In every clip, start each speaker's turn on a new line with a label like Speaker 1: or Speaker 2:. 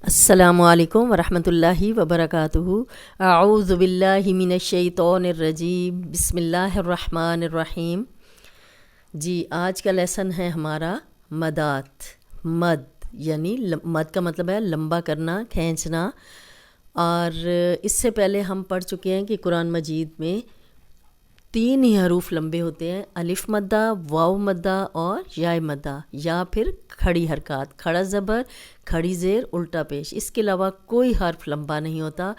Speaker 1: السلام علیکم ورحمۃ اللہ وبرکاتہ۔ اعوذ باللہ من الشیطان الرجیم، بسم اللہ الرحمن الرحیم۔ جی آج کا لیسن ہے ہمارا مدات۔ مد یعنی مد کا مطلب ہے لمبا کرنا، کھینچنا۔ اور اس سے پہلے ہم پڑھ چکے ہیں کہ قرآن مجید میں 3 ہی حروف لمبے ہوتے ہیں: الف مدہ، واو مدہ اور یائے مدہ، یا پھر کھڑی حرکات، کھڑا زبر، کھڑی زیر، الٹا پیش۔ اس کے علاوہ کوئی حرف لمبا نہیں ہوتا۔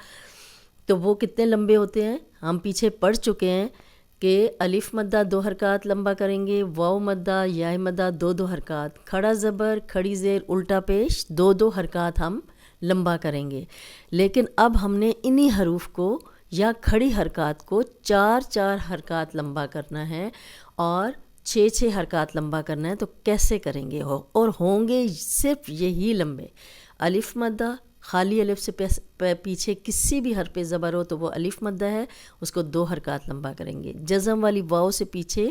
Speaker 1: تو وہ کتنے لمبے ہوتے ہیں ہم پیچھے پڑھ چکے ہیں کہ الف مدہ 2 حرکات لمبا کریں گے، واو مدہ، یائے مدہ 2 حرکات، کھڑا زبر، کھڑی زیر، الٹا پیش 2 حرکات ہم لمبا کریں گے۔ لیکن اب ہم نے انہی حروف کو یا کھڑی حرکات کو 4 حرکات لمبا کرنا ہے اور 6 حرکات لمبا کرنا ہے۔ تو کیسے کریں گے؟ اور ہوں گے صرف یہی لمبے۔ الف مدہ، خالی الف سے پیچھے کسی بھی حرف زبر ہو تو وہ الف مدہ ہے، اس کو 2 حرکات لمبا کریں گے۔ جزم والی واو سے پیچھے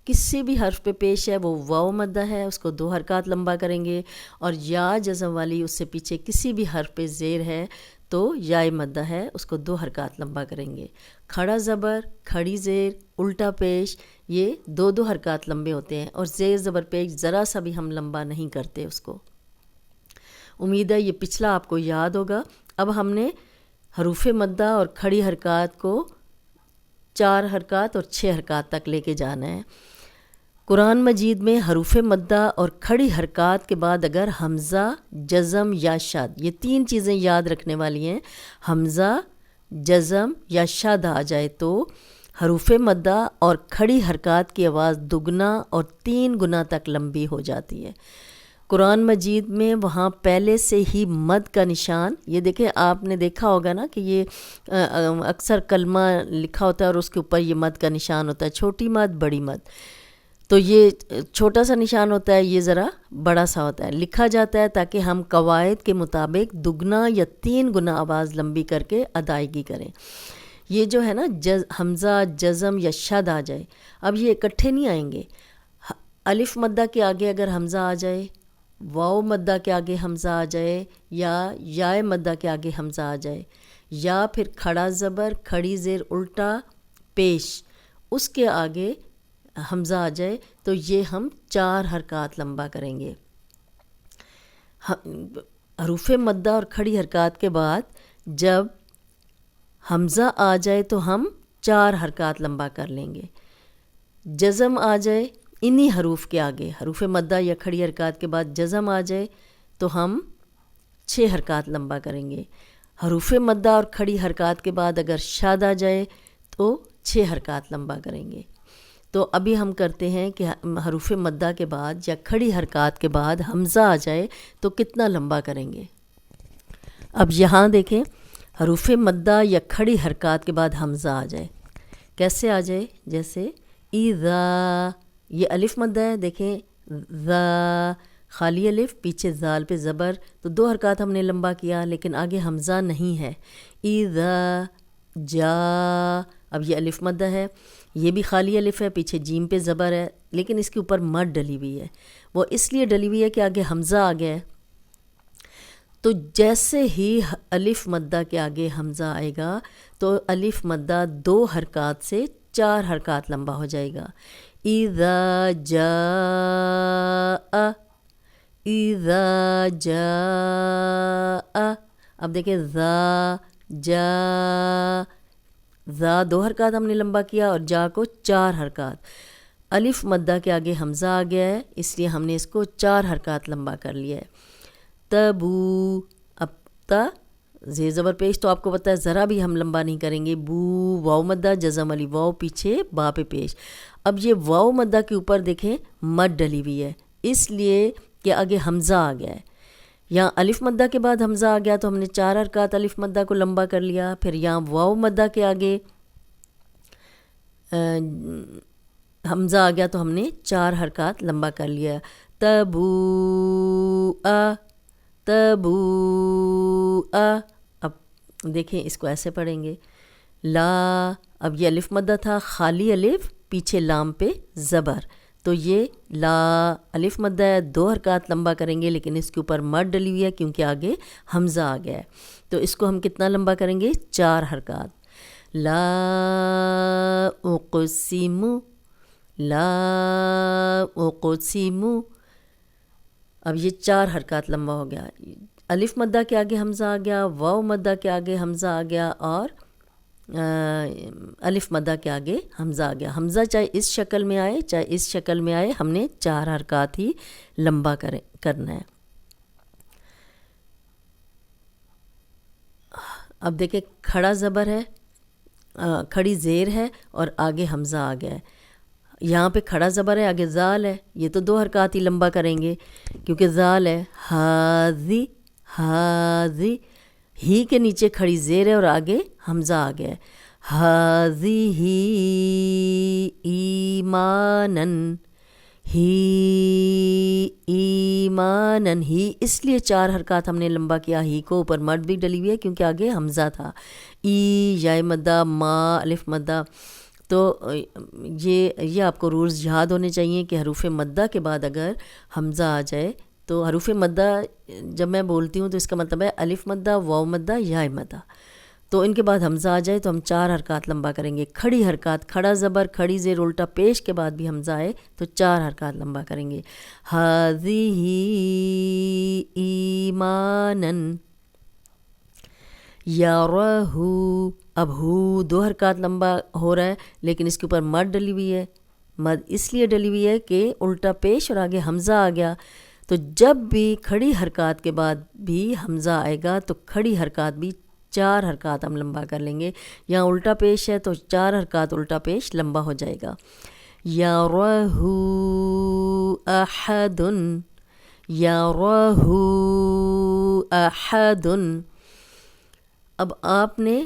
Speaker 1: کسی بھی حرف پہ پیش ہے وہ واو مدہ ہے، اس کو 2 حرکات لمبا کریں گے۔ اور یا جزم والی اس سے پیچھے کسی بھی حرف پہ زیر ہے تو یائے مدہ ہے، اس کو 2 حرکات لمبا کریں گے۔ کھڑا زبر، کھڑی زیر، الٹا پیش، یہ 2 حرکات لمبے ہوتے ہیں، اور زیر زبر پیش ذرا سا بھی ہم لمبا نہیں کرتے اس کو۔ امید ہے یہ پچھلا آپ کو یاد ہوگا۔ اب ہم نے حروف مدہ اور کھڑی حرکات کو 4 حرکات اور 6 حرکات تک لے کے جانا ہے۔ قرآن مجید میں حروف مدہ اور کھڑی حرکات کے بعد اگر حمزہ، جزم یا شد، یہ 3 چیزیں یاد رکھنے والی ہیں، حمزہ، جزم یا شد آ جائے تو حروف مدہ اور کھڑی حرکات کی آواز دگنا اور 3 گنا تک لمبی ہو جاتی ہے۔ قرآن مجید میں وہاں پہلے سے ہی مد کا نشان، یہ دیکھیں آپ نے دیکھا ہوگا نا کہ یہ اکثر کلمہ لکھا ہوتا ہے اور اس کے اوپر یہ مد کا نشان ہوتا ہے، چھوٹی مد، بڑی مد۔ تو یہ چھوٹا سا نشان ہوتا ہے، یہ ذرا بڑا سا ہوتا ہے، لکھا جاتا ہے تاکہ ہم قواعد کے مطابق دگنا یا 3 گنا آواز لمبی کر کے ادائیگی کریں۔ یہ جو ہے نا حمزہ، جزم یا شد آ جائے، اب یہ اکٹھے نہیں آئیں گے۔ الف مدہ کے آگے اگر حمزہ آ جائے، واو مدہ کے آگے حمزہ آ جائے، یا یائے مدہ کے آگے حمزہ آ جائے، یا پھر کھڑا زبر، کھڑی زیر، الٹا پیش، اس کے آگے حمزہ آ جائے تو یہ ہم 4 حرکات لمبا کریں گے۔ حروف مدہ اور کھڑی حرکات کے بعد جب حمزہ آ جائے تو ہم 4 حرکات لمبا کر لیں گے۔ جزم آ جائے انہی حروف کے آگے، حروف مدہ یا کھڑی حرکات کے بعد جزم آ جائے تو ہم 6 حرکات لمبا کریں گے۔ حروف مدہ اور کھڑی حرکات کے بعد اگر شاد آ جائے تو 6 حرکات لمبا کریں گے۔ تو ابھی ہم کرتے ہیں کہ حروف مدہ کے بعد یا کھڑی حرکات کے بعد حمزہ آ جائے تو کتنا لمبا کریں گے۔ اب یہاں دیکھیں، حروف مدہ یا کھڑی حرکات کے بعد حمزہ آ جائے، کیسے آ جائے؟ جیسے اذا، یہ الف مدہ ہے، دیکھیں ذا، خالی الف، پیچھے زال پہ زبر، تو 2 حرکات ہم نے لمبا کیا، لیکن آگے حمزہ نہیں ہے۔ اذا جا، اب یہ الف مدہ ہے، یہ بھی خالی الف ہے، پیچھے جیم پہ زبر ہے، لیکن اس کے اوپر مد ڈلی ہوئی ہے۔ وہ اس لیے ڈلی ہوئی ہے کہ آگے حمزہ آ گیا ہے۔ تو جیسے ہی الف مدہ کے آگے حمزہ آئے گا تو الف مدہ 2 حرکات سے 4 حرکات لمبا ہو جائے گا۔ اذا جاء، اذا جاء، اب دیکھیں ذا، جا، ذا 2 حرکات ہم نے لمبا کیا اور جا کو 4 حرکات۔ الف مدہ کے آگے حمزہ آ گیا ہے، اس لیے ہم نے اس کو 4 حرکات لمبا کر لیا ہے۔ تبو، اب تا زیر زبر پیش تو آپ کو پتہ ہے ذرا بھی ہم لمبا نہیں کریں گے۔ بو، واو مدہ، جزم والی واو پیچھے با پہ پیش۔ اب یہ واو مدہ کے اوپر دیکھیں مد ڈلی ہوئی ہے، اس لیے کہ آگے حمزہ آ گیا ہے۔ یہاں الف مدہ کے بعد حمزہ آ گیا تو ہم نے 4 حرکات الف مدہ کو لمبا کر لیا، پھر یہاں واو مدہ کے آگے حمزہ آ گیا تو ہم نے 4 حرکات لمبا کر لیا۔ تبوء، تبوء، اب دیکھیں اس کو ایسے پڑھیں گے، لا، اب یہ الف مدہ تھا، خالی الف، پیچھے لام پہ زبر، تو یہ لا الف مدہ ہے، 2 حرکات لمبا کریں گے، لیکن اس کے اوپر مد ڈلی ہوئی ہے کیونکہ آگے حمزہ آ گیا ہے، تو اس کو ہم کتنا لمبا کریں گے؟ 4 حرکات. لا اقسم، لا اقسم. اب یہ 4 حرکات لمبا ہو گیا. الف مدہ کے آگے حمزہ آ گیا، واو مدہ کے آگے حمزہ آ گیا، اور الف مدہ کے آگے حمزہ آ گیا. حمزہ چاہے اس شکل میں آئے چاہے اس شکل میں آئے، ہم نے 4 حرکات ہی لمبا کرنا ہے. اب دیکھیں کھڑا زبر ہے، کھڑی زیر ہے اور آگے حمزہ آ گیا ہے. یہاں پہ کھڑا زبر ہے، آگے زال ہے، یہ تو 2 حرکات ہی لمبا کریں گے کیونکہ زال ہے. ہاذی، ہاذی، ہی کے نیچے کھڑی زیر ہے اور آگے حمزہ آ گیا ہے. ہاذی ایمانن، ہی ایمانن. ہی اس لیے 4 حرکات ہم نے لمبا کیا، ہی کو اوپر مد بھی ڈلی ہوئی ہے کیونکہ آگے حمزہ تھا. ای یا مدہ، ما الف مدہ. تو یہ آپ کو رولز یاد ہونے چاہیے کہ حروف مدہ کے بعد اگر حمزہ آ جائے تو حروف مدہ جب میں بولتی ہوں تو اس کا مطلب ہے الف مدہ، واو مدہ، یا مدہ. تو ان کے بعد حمزہ آ جائے تو ہم 4 حرکات لمبا کریں گے. کھڑی حرکات، کھڑا زبر، کھڑی زیر، الٹا پیش کے بعد بھی حمزہ آئے تو 4 حرکات لمبا کریں گے. ہاذیہ ایمانن یرہ. اب ہو 2 حرکات لمبا ہو رہا ہے لیکن اس کے اوپر مد ڈلی ہوئی ہے. مد اس لیے ڈلی ہوئی ہے کہ الٹا پیش اور آگے حمزہ آ گیا. تو جب بھی کھڑی حرکات کے بعد بھی حمزہ آئے گا تو کھڑی حرکات بھی 4 حرکات ہم لمبا کر لیں گے. یہاں الٹا پیش ہے تو 4 حرکات الٹا پیش لمبا ہو جائے گا. یرہ احد، یرہ احد. اب آپ نے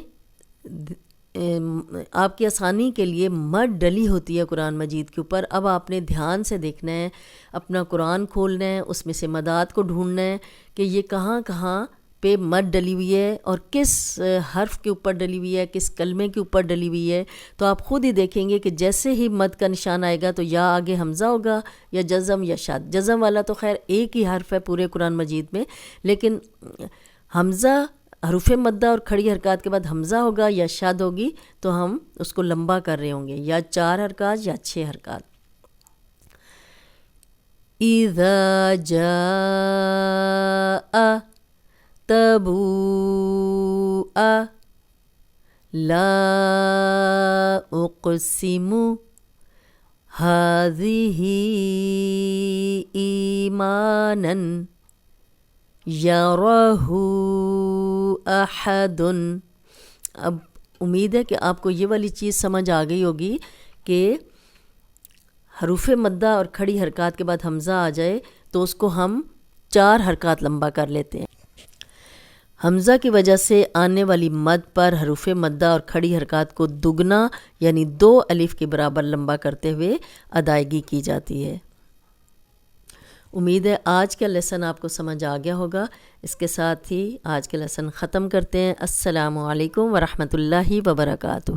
Speaker 1: آپ کی آسانی کے لیے مد ڈلی ہوتی ہے قرآن مجید کے اوپر. اب آپ نے دھیان سے دیکھنا ہے، اپنا قرآن کھولنا ہے، اس میں سے مدات کو ڈھونڈنا ہے کہ یہ کہاں کہاں پہ مد ڈلی ہوئی ہے اور کس حرف کے اوپر ڈلی ہوئی ہے، کس کلمے کے اوپر ڈلی ہوئی ہے. تو آپ خود ہی دیکھیں گے کہ جیسے ہی مد کا نشان آئے گا تو یا آگے حمزہ ہوگا یا جزم یا شاد. جزم والا تو خیر ایک ہی حرف ہے پورے قرآن مجید میں، لیکن حمزہ حروف مدہ اور کھڑی حرکات کے بعد حمزہ ہوگا یا شاد ہوگی تو ہم اس کو لمبا کر رہے ہوں گے، یا 4 حرکات یا 6 حرکات. اذا جاء تبوء لا اقسم هذه ایمانا یرہ احد. اب امید ہے کہ آپ کو یہ والی چیز سمجھ آ گئی ہوگی کہ حروف مدہ اور کھڑی حرکات کے بعد حمزہ آ جائے تو اس کو ہم 4 حرکات لمبا کر لیتے ہیں. حمزہ کی وجہ سے آنے والی مد پر حروف مدہ اور کھڑی حرکات کو دگنا یعنی 2 الف کے برابر لمبا کرتے ہوئے ادائیگی کی جاتی ہے. امید ہے آج کا لیسن آپ کو سمجھ آ گیا ہوگا. اس کے ساتھ ہی آج کا لیسن ختم کرتے ہیں. السلام علیکم ورحمۃ اللہ وبرکاتہ.